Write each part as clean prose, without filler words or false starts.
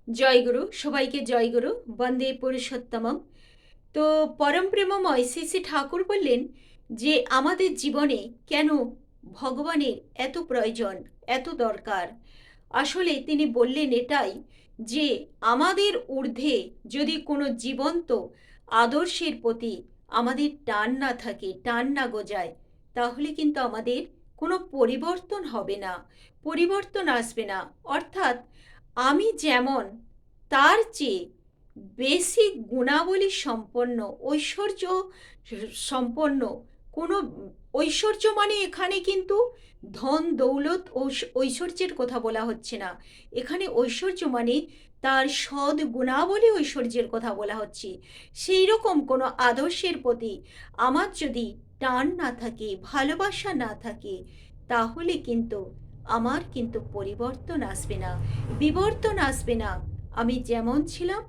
জয়গুরু, সবাইকে জয়গুরু, বন্দে পুরুষোত্তমম। তো পরম প্রেমময় শ্রী শ্রী ঠাকুর বললেন যে আমাদের জীবনে কেন ভগবানের এত প্রয়োজন, এত দরকার। আসলে তিনি বললেন এটাই যে আমাদের ঊর্ধ্বে যদি কোনো জীবন্ত আদর্শের প্রতি আমাদের টান না থাকে, টান না গজায়, তাহলে কিন্তু আমাদের কোনো পরিবর্তন হবে না, পরিবর্তন আসবে না। অর্থাৎ আমি যেমন, তার চেয়ে বেশি গুণাবলী সম্পন্ন, ঐশ্বর্য সম্পন্ন কোনো ঐশ্বর্য মানে এখানে কিন্তু ধন দৌলত ঐশ্বর্যের কথা বলা হচ্ছে না। এখানে ঐশ্বর্য মানে তার সৎ গুণাবলী ঐশ্বর্যের কথা বলা হচ্ছে। সেই রকম কোনো আদর্শের প্রতি আমার যদি টান না থাকে, ভালোবাসা না থাকে, তাহলে কিন্তু আমার কিন্তু পরিবর্তন আসবে না, বিবর্তন আসবে না। আমি যেমন ছিলাম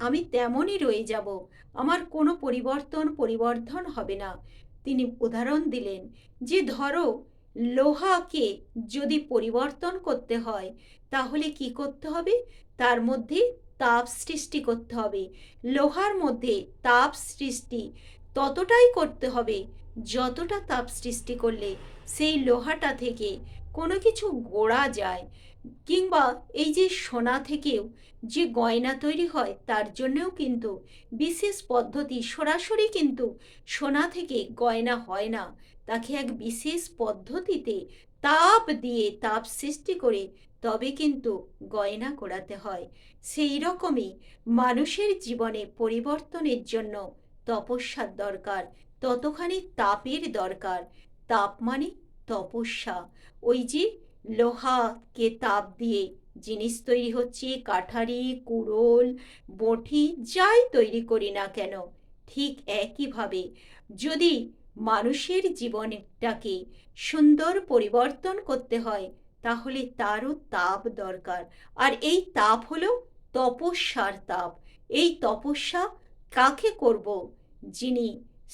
আমি তেমনই রয়ে যাব। আমার কোনো পরিবর্ধন হবে না। তিনি উদাহরণ দিলেন যে ধরো লোহাকে যদি পরিবর্তন করতে হয়, তাহলে কি করতে হবে? তার মধ্যে তাপ সৃষ্টি করতে হবে। লোহার মধ্যে তাপ সৃষ্টি ততটাই করতে হবে যতটা তাপ সৃষ্টি করলে সেই লোহাটা থেকে কোনো কিছু গড়া যায়। কিংবা এই যে সোনা থেকেও যে গয়না তৈরি হয়, তার জন্যও কিন্তু বিশেষ পদ্ধতি, সরাসরি কিন্তু সোনা থেকে গয়না হয় না। তাকে এক বিশেষ পদ্ধতিতে তাপ দিয়ে, তাপ সৃষ্টি করে তবে কিন্তু গয়না করাতে হয়। সেই রকমই মানুষের জীবনে পরিবর্তনের জন্য তপস্যার দরকার, ততখানি তাপের দরকার। তাপ মানে তপস্যা। ওই যে লোহাকে তাপ দিয়ে জিনিস তৈরি হচ্ছে, কাঠারি, কুড়োল, বঁটি, যাই তৈরি করি না কেন, ঠিক একইভাবে যদি মানুষের জীবনটাকে সুন্দর পরিবর্তন করতে হয়, তাহলে তারও তাপ দরকার। আর এই তাপ হলো তপস্যার তাপ। এই তপস্যা কাকে করব? যিনি,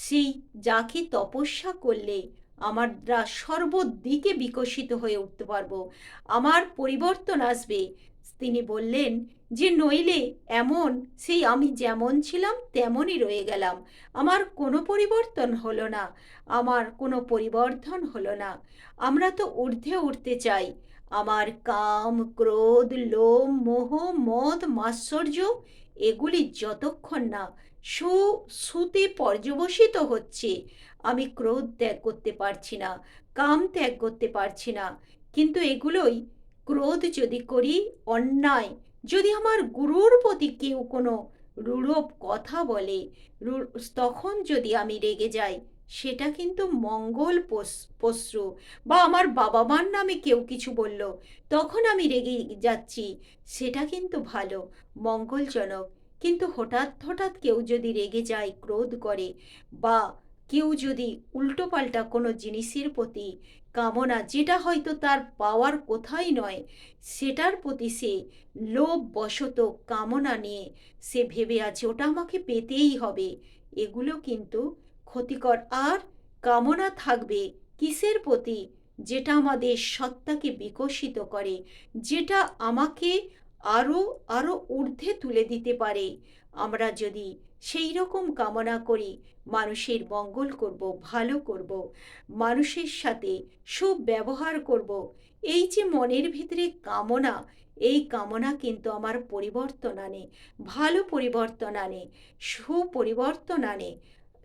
সেই যাকে তপস্যা করলে আমরা সর্বদিকে বিকশিত হয়ে উঠতে পারবো, আমার পরিবর্তন আসবে। তিনি বললেন যে নইলে এমন, সেই আমি যেমন ছিলাম তেমনই রয়ে গেলাম, আমার কোনো পরিবর্তন হলো না, আমার কোনো পরিবর্ধন হলো না। আমরা তো ঊর্ধ্বে উঠতে চাই। আমার কাম, ক্রোধ, লোভ, মোহ, মদ, মাৎসর্য, এগুলি যতক্ষণ না সুতে পর্যবসিত হচ্ছে, আমি ক্রোধ ত্যাগ করতে পারছি না, কাম ত্যাগ করতে পারছি না। কিন্তু এগুলোই, ক্রোধ যদি করি অন্যায়, যদি আমার গুরুর প্রতি কেউ কোনো রূঢ় কথা বলে, তখন যদি আমি রেগে যাই, সেটা কিন্তু মঙ্গল পশ্রু। বা আমার বাবা মার নামে কেউ কিছু বলল, তখন আমি রেগে যাচ্ছি, সেটা কিন্তু ভালো, মঙ্গলজনক। কিন্তু হঠাৎ হঠাৎ কেউ যদি রেগে যায়, ক্রোধ করে, বা কেউ যদি উল্টোপাল্টা কোনো জিনিসের প্রতি কামনা, যেটা হয়তো তার পাওয়ার কোথায় নয়, সেটার প্রতি সে লোভবশত কামনা নিয়ে সে ভেবে আছে ওটা আমাকে পেতেই হবে, এগুলো কিন্তু ক্ষতিকর। আর কামনা থাকবে কিসের প্রতি? যেটা আমাদের সত্তাকে বিকশিত করে, যেটা আমাকে আরো আরো ঊর্ধ্বে তুলে দিতে পারে। আমরা যদি সেই রকম কামনা করি, মানুষের মঙ্গল করব, ভালো করব, মানুষের সাথে সুব্যবহার করব, এই যে মনের ভিতরে কামনা, এই কামনা কিন্তু আমার পরিবর্তন আনে, ভালো পরিবর্তন আনে, সুপরিবর্তন আনে।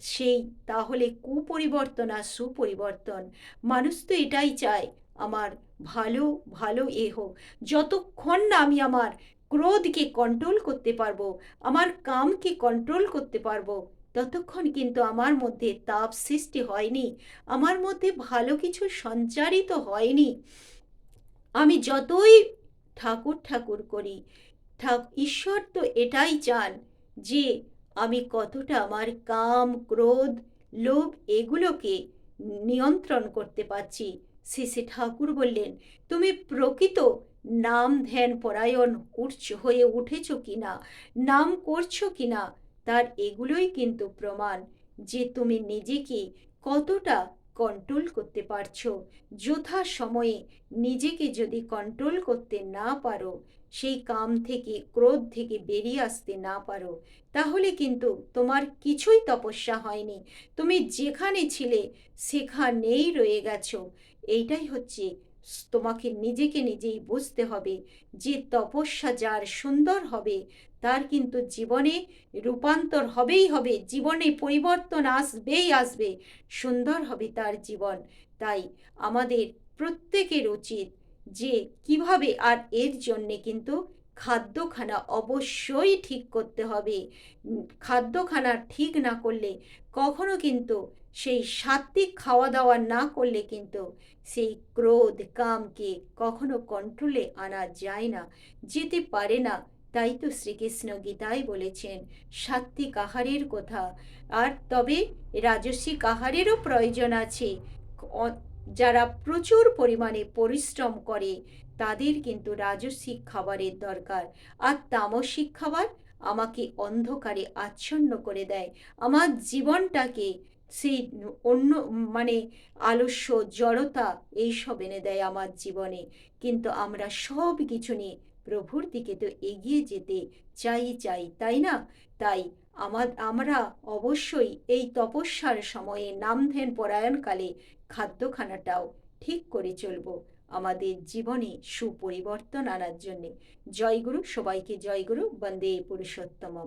সেই তাহলে কুপরিবর্তন আর সুপরিবর্তন, মানুষ তো এটাই চায় আমার ভালো ভালো হোক। যতক্ষণ না আমি আমার ক্রোধকে কন্ট্রোল করতে পারবো, আমার কামকে কন্ট্রোল করতে পারবো, ততক্ষণ কিন্তু আমার মধ্যে তাপ সৃষ্টি হয়নি, আমার মধ্যে ভালো কিছু সঞ্চারিত হয়নি। আমি যতই ঠাকুর ঠাকুর করি, ঈশ্বর তো এটাই চান যে আমি কতটা আমার কাম, ক্রোধ, লোভ, এগুলোকে নিয়ন্ত্রণ করতে পারছি। শ্রী ঠাকুর বললেন, তুমি প্রকৃত নাম ধ্যান পরায়ণ হয়ে উঠেছ কিনা, নাম করছো কিনা, তার এগুলোই কিন্তু প্রমাণ যে তুমি নিজেকে কতটা কন্ট্রোল করতে পারছো। যথা সময়ে নিজেকে যদি কন্ট্রোল করতে না পারো, সেই কাম থেকে, ক্রোধ থেকে বেরিয়ে আসতে না পারো, তাহলে কিন্তু তোমার কিছুই তপস্যা হয়নি। তুমি যেখানে ছিলে সেখানেই রয়ে গেছো। এইটাই হচ্ছে তোমাকে নিজেকে নিজেই বুঝতে হবে যে তপস্যা যার সুন্দর হবে তার কিন্তু জীবনে রূপান্তর হবেই হবে, জীবনে পরিবর্তন আসবেই আসবে, সুন্দর হবে তার জীবন। তাই আমাদের প্রত্যেকের উচিত যে কিভাবে, আর এর জন্যে কিন্তু খাদ্যখানা অবশ্যই ঠিক করতে হবে। খাদ্যখানা ঠিক না করলে কখনো কিন্তু সেই সাত্বিক খাওয়া দাওয়া না করলে কিন্তু সেই ক্রোধ কামকে কখনো কন্ট্রোলে আনা যায় না, যেতে পারে না। তাই তো শ্রীকৃষ্ণ গীতায় বলেছেন সাত্বিক আহারের কথা। আর তবে রাজস্বিক আহারেরও প্রয়োজন আছে। যারা প্রচুর পরিমাণে পরিশ্রম করে তাদের কিন্তু রাজস্বিক খাবারের দরকার। আর তামসিক খাবার আমাকে অন্ধকারে আচ্ছন্ন করে দেয়, আমার জীবনটাকে সেই অন্য মানে আলস্য, জড়তা এইসব এনে দেয় আমার জীবনে। কিন্তু আমরা সব কিছু নিয়ে প্রভুর দিকে তো এগিয়ে যেতে চাই, তাই না? তাই আমরা অবশ্যই এই তপস্যার সময়ে নাম ধ্যান পরায়ণকালে খাদ্যখানাটাও ঠিক করে চলব আমাদের জীবনে সুপরিবর্তন আনার জন্যে। জয়গুরু, সবাইকে জয়গুরু, বন্দে পুরুষোত্তমম।